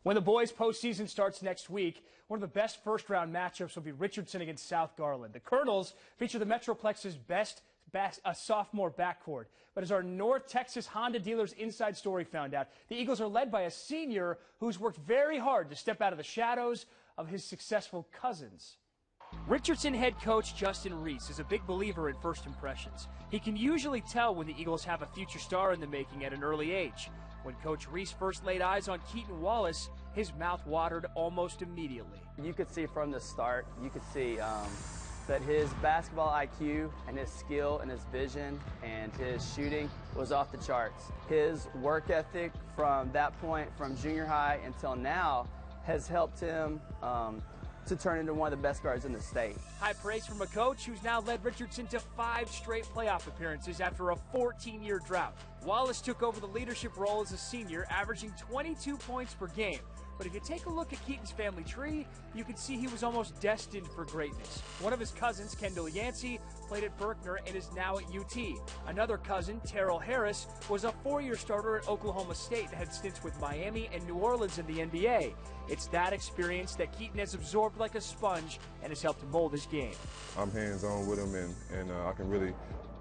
When the boys' postseason starts next week, one of the best first-round matchups will be Richardson against South Garland. The Colonels feature the Metroplex's best sophomore backcourt. But as our North Texas Honda dealers Inside Story found out, the Eagles are led by a senior who's worked very hard to step out of the shadows of his successful cousins. Richardson head coach Justin Reese is a big believer in first impressions. He can usually tell when the Eagles have a future star in the making at an early age. When Coach Reese first laid eyes on Keaton Wallace, his mouth watered almost immediately. You could see from the start, you could see that his basketball IQ and his skill and his vision and his shooting was off the charts. His work ethic from that point, from junior high until now, has helped him to turn into one of the best guards in the state. High praise from a coach who's now led Richardson to 5 straight playoff appearances after a 14-year drought. Wallace took over the leadership role as a senior, averaging 22 points per game. But if you take a look at Keaton's family tree, you can see he was almost destined for greatness. One of his cousins, Kendall Yancey, played at Berkner and is now at UT. Another cousin, Terrell Harris, was a 4-year starter at Oklahoma State and had stints with Miami and New Orleans in the NBA. It's that experience that Keaton has absorbed like a sponge and has helped mold his game. I'm hands-on with him, and I can really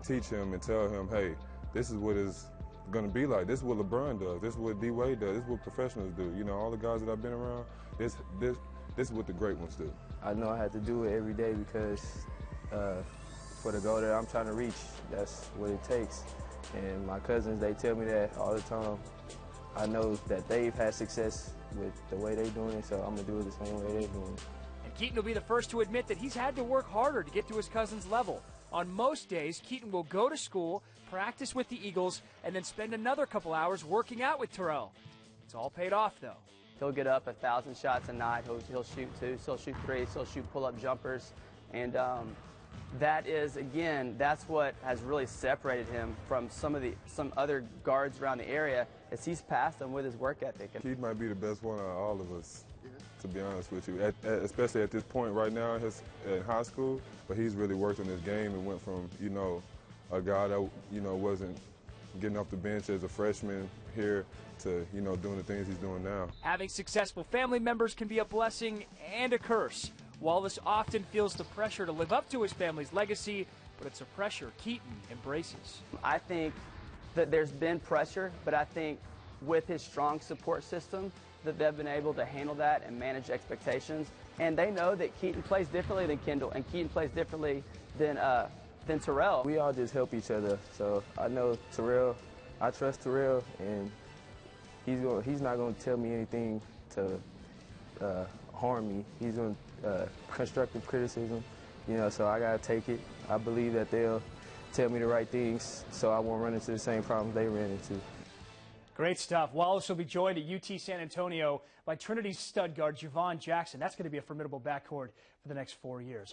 teach him and tell him, hey, this is what it's going to be like. This is what LeBron does. This is what D-Wade does. This is what professionals do. You know, all the guys that I've been around, this is what the great ones do. I know I have to do it every day because for the goal that I'm trying to reach, that's what it takes. And my cousins, they tell me that all the time. I know that they've had success with the way they're doing it, so I'm going to do it the same way they're doing it. And Keaton will be the first to admit that he's had to work harder to get to his cousin's level. On most days, Keaton will go to school, practice with the Eagles, and then spend another couple hours working out with Terrell. It's all paid off, though. He'll get up 1,000 shots a night. He'll shoot 2s, he'll shoot 3s, he'll shoot pull-up jumpers. And that is, again, that's what has really separated him from some other guards around the area, is he's passed them with his work ethic. He might be the best one out of all of us, to be honest with you, especially at this point right now in high school. But he's really worked on his game and went from, you know, a guy that, you know, wasn't getting off the bench as a freshman here to, you know, doing the things he's doing now. Having successful family members can be a blessing and a curse. Wallace often feels the pressure to live up to his family's legacy, but it's a pressure Keaton embraces. I think that there's been pressure, but I think with his strong support system, that they've been able to handle that and manage expectations. And they know that Keaton plays differently than Kendall, and Keaton plays differently than Terrell. We all just help each other. So I know Terrell, I trust Terrell, and he's not going to tell me anything to harm me. He's going to constructive criticism, you know, so I got to take it. I believe that they'll tell me the right things so I won't run into the same problems they ran into. Great stuff. Wallace will be joined at UT San Antonio by Trinity's stud guard Javon Jackson. That's going to be a formidable backcourt for the next 4 years.